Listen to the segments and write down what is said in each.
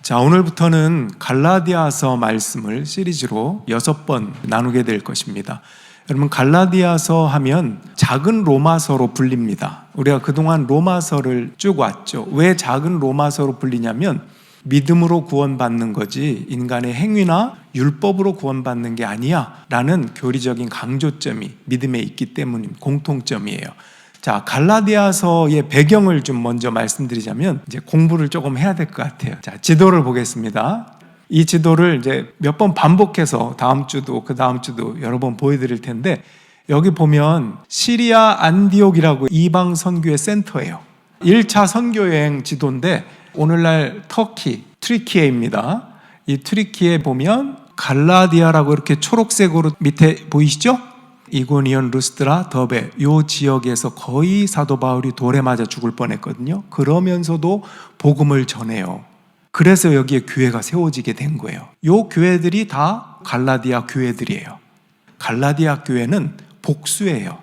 자, 오늘부터는 갈라디아서 말씀을 시리즈로 6번 나누게 될 것입니다. 여러분, 갈라디아서 하면 작은 로마서로 불립니다. 우리가 그동안 로마서를 쭉 왔죠. 왜 작은 로마서로 불리냐면 믿음으로 구원받는 거지 인간의 행위나 율법으로 구원받는 게 아니야 라는 교리적인 강조점이 믿음에 있기 때문인 공통점이에요. 자, 갈라디아서의 배경을 좀 먼저 말씀드리자면 이제 공부를 조금 해야 될 것 같아요. 자, 지도를 보겠습니다. 이 지도를 이제 몇 번 반복해서 다음 주도 그 다음 주도 여러 번 보여드릴 텐데, 여기 보면 시리아 안디옥이라고 이방 선교의 센터예요. 1차 선교 여행 지도인데 오늘날 터키 트리키에입니다. 이 트리키에 보면 갈라디아라고 이렇게 초록색으로 밑에 보이시죠? 이고니온, 루스드라, 더베 이 지역에서 거의 사도 바울이 돌에 맞아 죽을 뻔했거든요. 그러면서도 복음을 전해요. 그래서 여기에 교회가 세워지게 된 거예요. 이 교회들이 다 갈라디아 교회들이에요. 갈라디아 교회는 복수예요.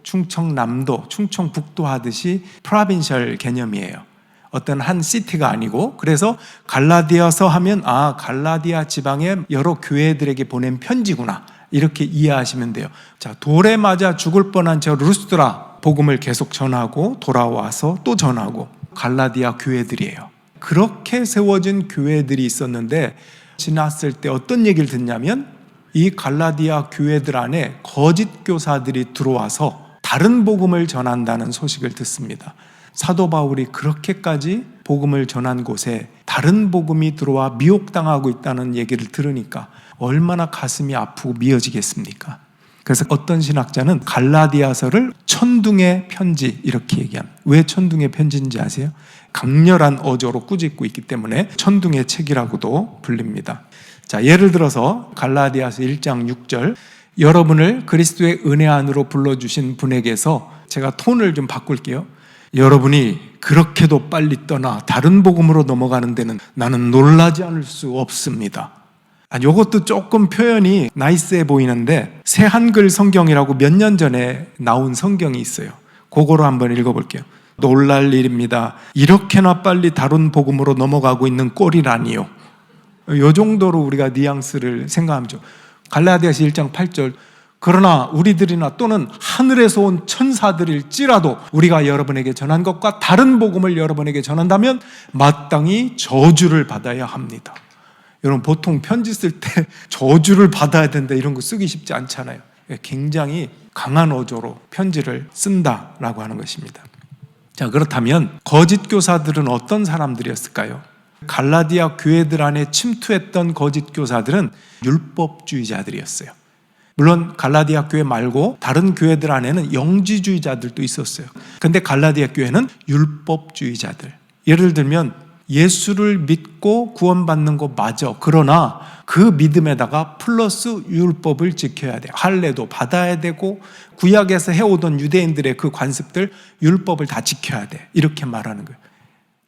충청남도, 충청북도 하듯이 프로빈셜 개념이에요. 어떤 한 시티가 아니고, 그래서 갈라디아서 하면 갈라디아 지방의 여러 교회들에게 보낸 편지구나 이렇게 이해하시면 돼요. 자, 돌에 맞아 죽을 뻔한 저 루스드라 복음을 계속 전하고 돌아와서 또 전하고 갈라디아 교회들이에요. 그렇게 세워진 교회들이 있었는데 지났을 때 어떤 얘기를 듣냐면 이 갈라디아 교회들 안에 거짓 교사들이 들어와서 다른 복음을 전한다는 소식을 듣습니다. 사도 바울이 그렇게까지 복음을 전한 곳에 다른 복음이 들어와 미혹당하고 있다는 얘기를 들으니까 얼마나 가슴이 아프고 미어지겠습니까? 그래서 어떤 신학자는 갈라디아서를 천둥의 편지 이렇게 얘기합니다. 왜 천둥의 편지인지 아세요? 강렬한 어조로 꾸짖고 있기 때문에 천둥의 책이라고도 불립니다. 자, 예를 들어서 갈라디아서 1장 6절, 여러분을 그리스도의 은혜 안으로 불러주신 분에게서, 제가 톤을 좀 바꿀게요. 여러분이 그렇게도 빨리 떠나 다른 복음으로 넘어가는 데는 나는 놀라지 않을 수 없습니다. 이것도 조금 표현이 나이스해 보이는데 새 한글 성경이라고 몇 년 전에 나온 성경이 있어요. 그거로 한번 읽어볼게요. 놀랄 일입니다. 이렇게나 빨리 다른 복음으로 넘어가고 있는 꼴이라니요. 이 정도로 우리가 뉘앙스를 생각하죠. 갈라디아서 1장 8절, 그러나 우리들이나 또는 하늘에서 온 천사들일지라도 우리가 여러분에게 전한 것과 다른 복음을 여러분에게 전한다면 마땅히 저주를 받아야 합니다. 여러분, 보통 편지 쓸 때 저주를 받아야 된다 이런 거 쓰기 쉽지 않잖아요. 굉장히 강한 어조로 편지를 쓴다라고 하는 것입니다. 자, 그렇다면 거짓 교사들은 어떤 사람들이었을까요? 갈라디아 교회들 안에 침투했던 거짓 교사들은 율법주의자들이었어요. 물론 갈라디아 교회 말고 다른 교회들 안에는 영지주의자들도 있었어요. 근데 갈라디아 교회는 율법주의자들. 예를 들면 예수를 믿고 구원받는 거 맞아. 그러나 그 믿음에다가 플러스 율법을 지켜야 돼. 할례도 받아야 되고 구약에서 해오던 유대인들의 그 관습들, 율법을 다 지켜야 돼. 이렇게 말하는 거예요.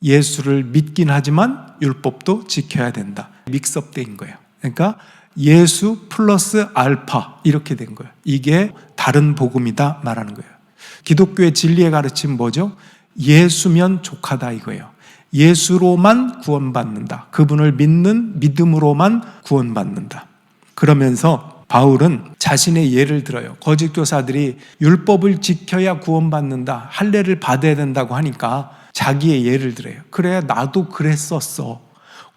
예수를 믿긴 하지만 율법도 지켜야 된다. 믹스업된 거예요. 그러니까 예수 플러스 알파 이렇게 된 거예요. 이게 다른 복음이다 말하는 거예요. 기독교의 진리의 가르침은 뭐죠? 예수면 족하다 이거예요. 예수로만 구원받는다. 그분을 믿는 믿음으로만 구원받는다. 그러면서 바울은 자신의 예를 들어요. 거짓 교사들이 율법을 지켜야 구원받는다, 할례를 받아야 된다고 하니까 자기의 예를 들어요. 그래, 나도 그랬었어.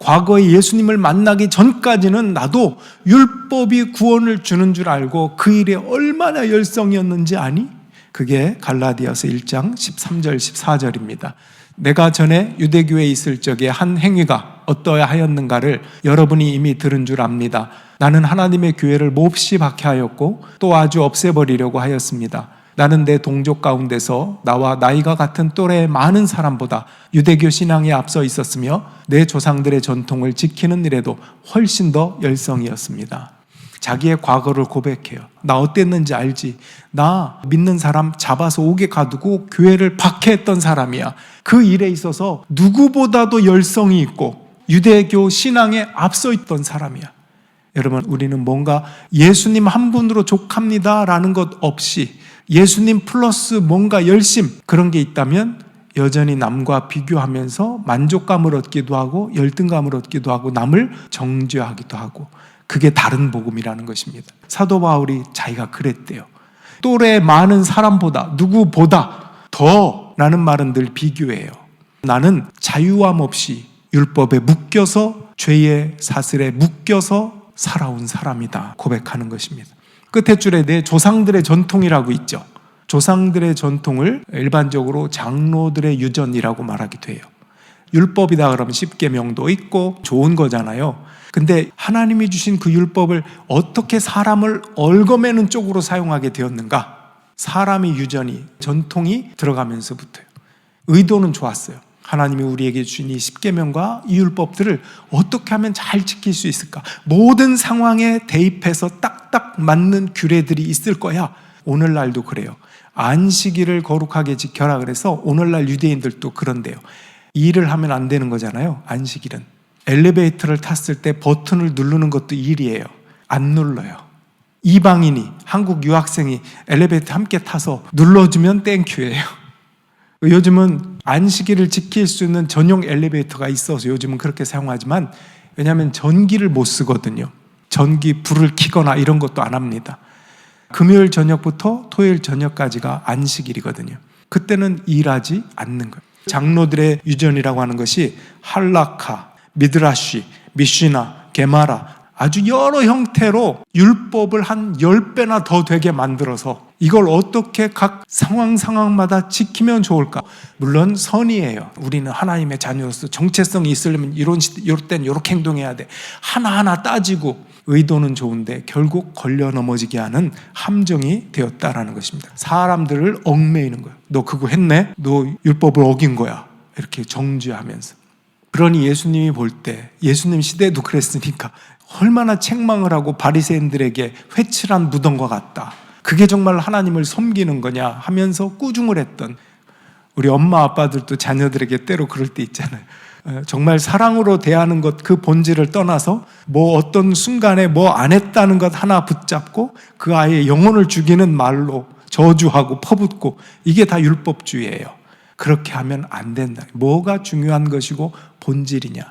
과거에 예수님을 만나기 전까지는 나도 율법이 구원을 주는 줄 알고 그 일에 얼마나 열성이었는지 아니? 그게 갈라디아서 1장 13절 14절입니다. 내가 전에 유대교회에 있을 적에 한 행위가 어떠하였는가를 여러분이 이미 들은 줄 압니다. 나는 하나님의 교회를 몹시 박해하였고 또 아주 없애버리려고 하였습니다. 나는 내 동족 가운데서 나와 나이가 같은 또래의 많은 사람보다 유대교 신앙에 앞서 있었으며 내 조상들의 전통을 지키는 일에도 훨씬 더 열성이었습니다. 자기의 과거를 고백해요. 나 어땠는지 알지? 나 믿는 사람 잡아서 옥에 가두고 교회를 박해했던 사람이야. 그 일에 있어서 누구보다도 열성이 있고 유대교 신앙에 앞서 있던 사람이야. 여러분, 우리는 뭔가 예수님 한 분으로 족합니다 라는 것 없이 예수님 플러스 뭔가 열심, 그런 게 있다면 여전히 남과 비교하면서 만족감을 얻기도 하고 열등감을 얻기도 하고 남을 정죄하기도 하고, 그게 다른 복음이라는 것입니다. 사도 바울이 자기가 그랬대요. 또래 많은 사람보다, 누구보다 더 나는 말은 늘 비교해요. 나는 자유함 없이 율법에 묶여서, 죄의 사슬에 묶여서 살아온 사람이다 고백하는 것입니다. 끝에 줄에 내 조상들의 전통이라고 있죠. 조상들의 전통을 일반적으로 장로들의 유전이라고 말하기도 해요. 율법이다 그러면 십계명도 있고 좋은 거잖아요. 근데 하나님이 주신 그 율법을 어떻게 사람을 얽어매는 쪽으로 사용하게 되었는가? 사람의 유전이, 전통이 들어가면서부터요. 의도는 좋았어요. 하나님이 우리에게 주신 이 십계명과 이 율법들을 어떻게 하면 잘 지킬 수 있을까? 모든 상황에 대입해서 딱딱 맞는 규례들이 있을 거야. 오늘날도 그래요. 안식일을 거룩하게 지켜라 그래서 오늘날 유대인들도 그런데요. 일을 하면 안 되는 거잖아요. 안식일은. 엘리베이터를 탔을 때 버튼을 누르는 것도 일이에요. 안 눌러요. 이방인이, 한국 유학생이 엘리베이터 함께 타서 눌러주면 땡큐예요. 요즘은 안식일을 지킬 수 있는 전용 엘리베이터가 있어서 요즘은 그렇게 사용하지만, 왜냐하면 전기를 못 쓰거든요. 전기 불을 켜거나 이런 것도 안 합니다. 금요일 저녁부터 토요일 저녁까지가 안식일이거든요. 그때는 일하지 않는 거예요. 장로들의 유전이라고 하는 것이 할라카, 미드라시, 미시나, 게마라, 아주 여러 형태로 율법을 한 10배나 더 되게 만들어서 이걸 어떻게 각 상황마다 지키면 좋을까? 물론 선의예요. 우리는 하나님의 자녀로서 정체성이 있으려면 이럴 땐 이렇게 행동해야 돼. 하나하나 따지고, 의도는 좋은데 결국 걸려 넘어지게 하는 함정이 되었다라는 것입니다. 사람들을 얽매이는 거예요. 너 그거 했네? 너 율법을 어긴 거야. 이렇게 정죄하면서. 그러니 예수님이 볼 때, 예수님 시대에도 그랬으니까 얼마나 책망을 하고 바리새인들에게 회칠한 무덤과 같다. 그게 정말 하나님을 섬기는 거냐 하면서 꾸중을 했던, 우리 엄마 아빠들도 자녀들에게 때로 그럴 때 있잖아요. 정말 사랑으로 대하는 것, 그 본질을 떠나서 뭐 어떤 순간에 뭐 안 했다는 것 하나 붙잡고 그 아이의 영혼을 죽이는 말로 저주하고 퍼붓고, 이게 다 율법주의예요. 그렇게 하면 안 된다. 뭐가 중요한 것이고 본질이냐?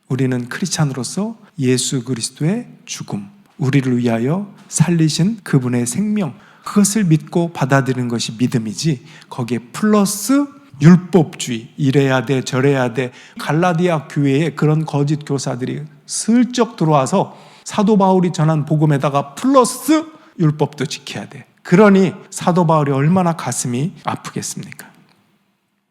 우리는 크리스찬으로서 예수 그리스도의 죽음, 우리를 위하여 살리신 그분의 생명, 그것을 믿고 받아들이는 것이 믿음이지, 거기에 플러스 율법주의, 이래야 돼 저래야 돼. 갈라디아 교회에 그런 거짓 교사들이 슬쩍 들어와서 사도 바울이 전한 복음에다가 플러스 율법도 지켜야 돼. 그러니 사도 바울이 얼마나 가슴이 아프겠습니까?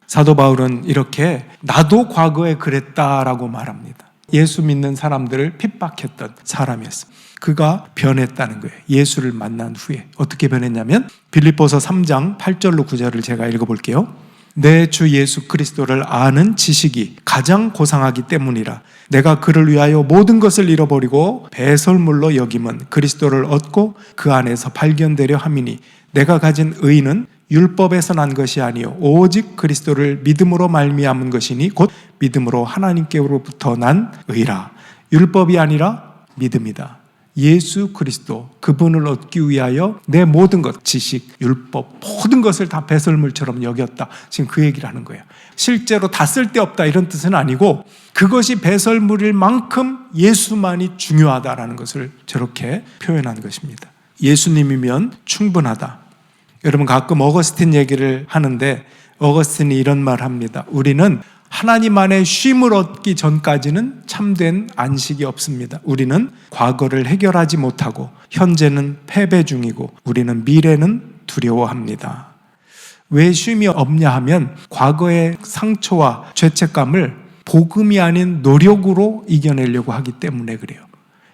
사도 바울은 이렇게 나도 과거에 그랬다라고 말합니다. 예수 믿는 사람들을 핍박했던 사람이었습니다. 그가 변했다는 거예요. 예수를 만난 후에 어떻게 변했냐면, 빌립보서 3장 8절로 9절을 제가 읽어볼게요. 내 주 예수 그리스도를 아는 지식이 가장 고상하기 때문이라. 내가 그를 위하여 모든 것을 잃어버리고 배설물로 여김은 그리스도를 얻고 그 안에서 발견되려 함이니, 내가 가진 의는 율법에서 난 것이 아니요 오직 그리스도를 믿음으로 말미암은 것이니 곧 믿음으로 하나님께로부터 난 의라. 율법이 아니라 믿음이다. 예수 그리스도, 그분을 얻기 위하여 내 모든 것, 지식, 율법, 모든 것을 다 배설물처럼 여겼다. 지금 그 얘기를 하는 거예요. 실제로 다 쓸데없다 이런 뜻은 아니고, 그것이 배설물일 만큼 예수만이 중요하다라는 것을 저렇게 표현한 것입니다. 예수님이면 충분하다. 여러분, 가끔 어거스틴 얘기를 하는데 어거스틴이 이런 말 합니다. 우리는 하나님 안에 쉼을 얻기 전까지는 참된 안식이 없습니다. 우리는 과거를 해결하지 못하고 현재는 패배 중이고 우리는 미래는 두려워합니다. 왜 쉼이 없냐 하면 과거의 상처와 죄책감을 복음이 아닌 노력으로 이겨내려고 하기 때문에 그래요.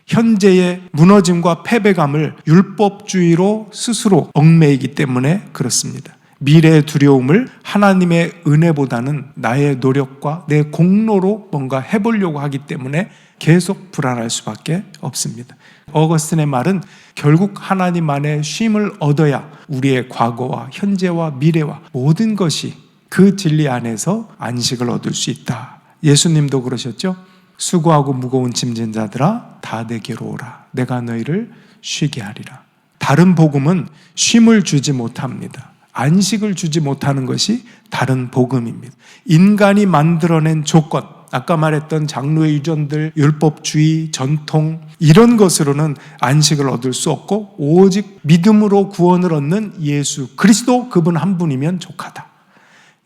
현재의 무너짐과 패배감을 율법주의로 스스로 얽매이기 때문에 그렇습니다. 미래의 두려움을 하나님의 은혜보다는 나의 노력과 내 공로로 뭔가 해보려고 하기 때문에 계속 불안할 수밖에 없습니다. 어거스틴의 말은 결국 하나님 안에 쉼을 얻어야 우리의 과거와 현재와 미래와 모든 것이 그 진리 안에서 안식을 얻을 수 있다. 예수님도 그러셨죠? 수고하고 무거운 짐진 자들아 다 내게로 오라. 내가 너희를 쉬게 하리라. 다른 복음은 쉼을 주지 못합니다. 안식을 주지 못하는 것이 다른 복음입니다. 인간이 만들어낸 조건, 아까 말했던 장로의 유전들, 율법주의, 전통 이런 것으로는 안식을 얻을 수 없고 오직 믿음으로 구원을 얻는 예수 그리스도 그분 한 분이면 족하다.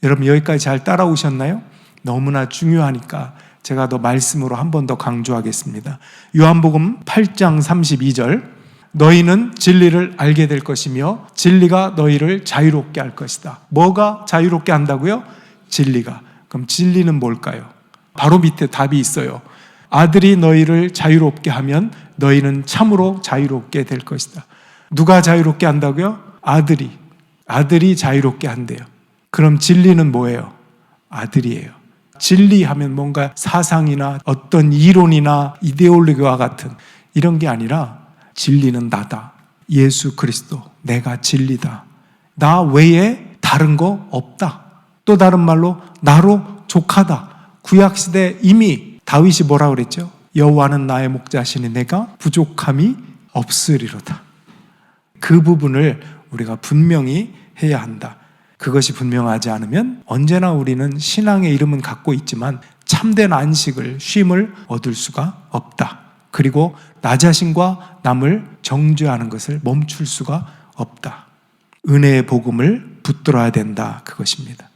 여러분 여기까지 잘 따라오셨나요? 너무나 중요하니까 제가 더 말씀으로 한 번 더 강조하겠습니다. 요한복음 8장 32절 너희는 진리를 알게 될 것이며 진리가 너희를 자유롭게 할 것이다. 뭐가 자유롭게 한다고요? 진리가. 그럼 진리는 뭘까요? 바로 밑에 답이 있어요. 아들이 너희를 자유롭게 하면 너희는 참으로 자유롭게 될 것이다. 누가 자유롭게 한다고요? 아들이 자유롭게 한대요. 그럼 진리는 뭐예요? 아들이에요. 진리하면 뭔가 사상이나 어떤 이론이나 이데올로기와 같은 이런 게 아니라 진리는 나다. 예수 그리스도, 내가 진리다. 나 외에 다른 거 없다. 또 다른 말로 나로 족하다. 구약시대 이미 다윗이 뭐라 그랬죠? 여호와는 나의 목자시니 내가 부족함이 없으리로다. 그 부분을 우리가 분명히 해야 한다. 그것이 분명하지 않으면 언제나 우리는 신앙의 이름은 갖고 있지만 참된 안식을, 쉼을 얻을 수가 없다. 그리고 나 자신과 남을 정죄하는 것을 멈출 수가 없다. 은혜의 복음을 붙들어야 된다. 그것입니다.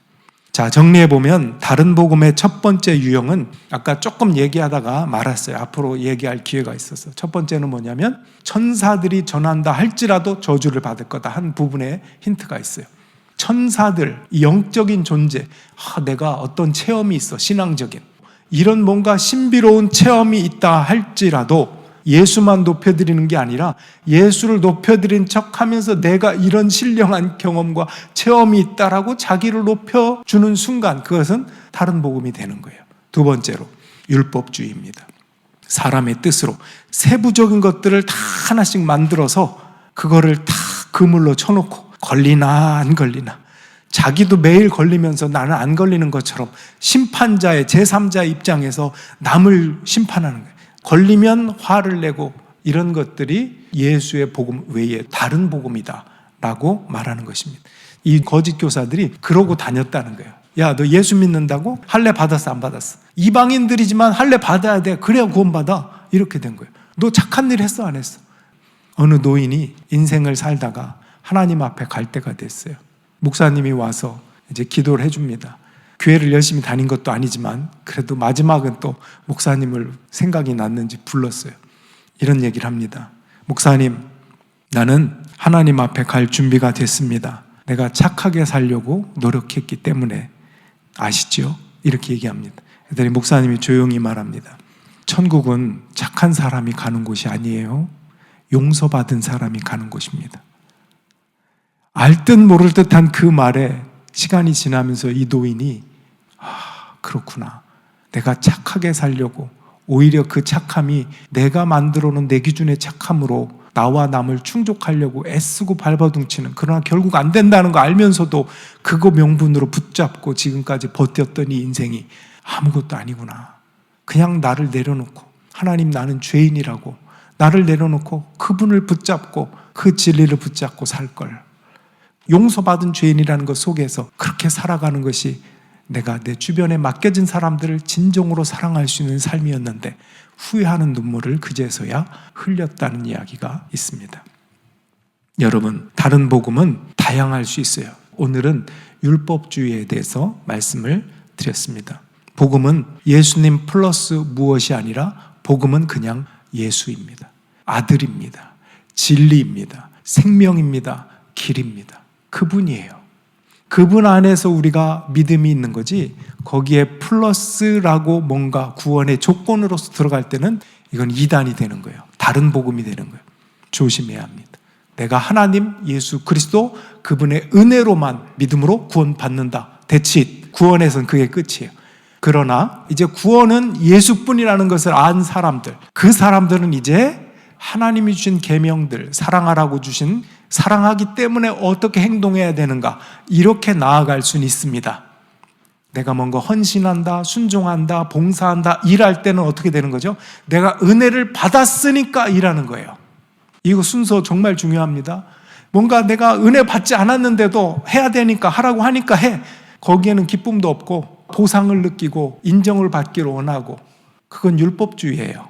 자, 정리해보면 다른 복음의 첫 번째 유형은 아까 조금 얘기하다가 말았어요. 앞으로 얘기할 기회가 있어서. 첫 번째는 뭐냐면 천사들이 전한다 할지라도 저주를 받을 거다 한 부분에 힌트가 있어요. 천사들, 영적인 존재, 내가 어떤 체험이 있어, 신앙적인 이런 뭔가 신비로운 체험이 있다 할지라도 예수만 높여드리는 게 아니라 예수를 높여드린 척하면서 내가 이런 신령한 경험과 체험이 있다라고 자기를 높여주는 순간 그것은 다른 복음이 되는 거예요. 두 번째로 율법주의입니다. 사람의 뜻으로 세부적인 것들을 다 하나씩 만들어서 그거를 다 그물로 쳐놓고 걸리나 안 걸리나 자기도 매일 걸리면서 나는 안 걸리는 것처럼 심판자의 제3자의 입장에서 남을 심판하는 거예요. 걸리면 화를 내고 이런 것들이 예수의 복음 외에 다른 복음이다 라고 말하는 것입니다. 이 거짓 교사들이 그러고 다녔다는 거예요. 야, 너 예수 믿는다고? 할례 받았어 안 받았어? 이방인들이지만 할례 받아야 돼. 그래야 구원받아. 이렇게 된 거예요. 너 착한 일 했어 안 했어? 어느 노인이 인생을 살다가 하나님 앞에 갈 때가 됐어요. 목사님이 와서 이제 기도를 해줍니다. 교회를 열심히 다닌 것도 아니지만 그래도 마지막은 또 목사님을 생각이 났는지 불렀어요. 이런 얘기를 합니다. 목사님, 나는 하나님 앞에 갈 준비가 됐습니다. 내가 착하게 살려고 노력했기 때문에 아시죠? 이렇게 얘기합니다. 그랬더니 목사님이 조용히 말합니다. 천국은 착한 사람이 가는 곳이 아니에요. 용서받은 사람이 가는 곳입니다. 알 듯 모를 듯한 그 말에 시간이 지나면서 이 노인이 그렇구나. 내가 착하게 살려고 오히려 그 착함이 내가 만들어 놓은 내 기준의 착함으로 나와 남을 충족하려고 애쓰고 발버둥치는 그러나 결국 안 된다는 거 알면서도 그거 명분으로 붙잡고 지금까지 버텼던 이 인생이 아무것도 아니구나. 그냥 나를 내려놓고 하나님 나는 죄인이라고 나를 내려놓고 그분을 붙잡고 그 진리를 붙잡고 살 걸. 용서받은 죄인이라는 것 속에서 그렇게 살아가는 것이 내가 내 주변에 맡겨진 사람들을 진정으로 사랑할 수 있는 삶이었는데 후회하는 눈물을 그제서야 흘렸다는 이야기가 있습니다. 여러분, 다른 복음은 다양할 수 있어요. 오늘은 율법주의에 대해서 말씀을 드렸습니다. 복음은 예수님 플러스 무엇이 아니라 복음은 그냥 예수입니다. 아들입니다. 진리입니다. 생명입니다. 길입니다. 그분이에요. 그분 안에서 우리가 믿음이 있는 거지 거기에 플러스라고 뭔가 구원의 조건으로서 들어갈 때는 이건 이단이 되는 거예요. 다른 복음이 되는 거예요. 조심해야 합니다. 내가 하나님 예수 그리스도 그분의 은혜로만 믿음으로 구원받는다. That's it. 구원에선 그게 끝이에요. 그러나 이제 구원은 예수뿐이라는 것을 안 사람들, 그 사람들은 이제 하나님이 주신 계명들, 사랑하라고 주신 사랑하기 때문에 어떻게 행동해야 되는가 이렇게 나아갈 수는 있습니다. 내가 뭔가 헌신한다, 순종한다, 봉사한다, 일할 때는 어떻게 되는 거죠? 내가 은혜를 받았으니까 일하는 거예요. 이거 순서 정말 중요합니다. 뭔가 내가 은혜 받지 않았는데도 해야 되니까 하라고 하니까 해. 거기에는 기쁨도 없고 보상을 느끼고 인정을 받기를 원하고, 그건 율법주의예요.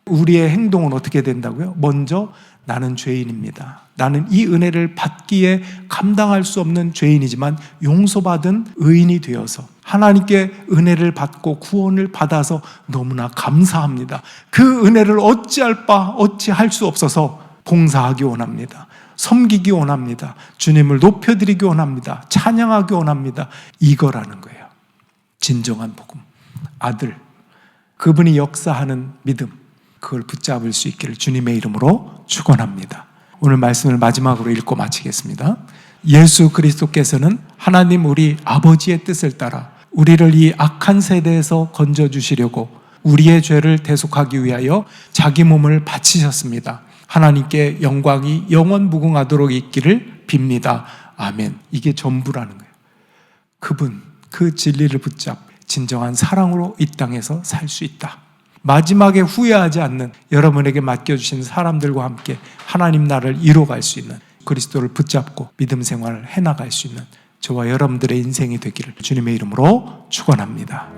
우리의 행동은 어떻게 된다고요? 먼저 나는 죄인입니다. 나는 이 은혜를 받기에 감당할 수 없는 죄인이지만 용서받은 의인이 되어서 하나님께 은혜를 받고 구원을 받아서 너무나 감사합니다. 그 은혜를 어찌할 바 어찌할 수 없어서 봉사하기 원합니다. 섬기기 원합니다. 주님을 높여드리기 원합니다. 찬양하기 원합니다. 이거라는 거예요. 진정한 복음. 아들, 그분이 역사하는 믿음, 그걸 붙잡을 수 있기를 주님의 이름으로 축원합니다. 오늘 말씀을 마지막으로 읽고 마치겠습니다. 예수 그리스도께서는 하나님 우리 아버지의 뜻을 따라 우리를 이 악한 세대에서 건져주시려고 우리의 죄를 대속하기 위하여 자기 몸을 바치셨습니다. 하나님께 영광이 영원 무궁하도록 있기를 빕니다. 아멘. 이게 전부라는 거예요. 그분, 그 진리를 붙잡 진정한 사랑으로 이 땅에서 살 수 있다. 마지막에 후회하지 않는 여러분에게 맡겨주신 사람들과 함께 하나님 나라를 이뤄갈 수 있는, 그리스도를 붙잡고 믿음 생활을 해나갈 수 있는 저와 여러분들의 인생이 되기를 주님의 이름으로 축원합니다.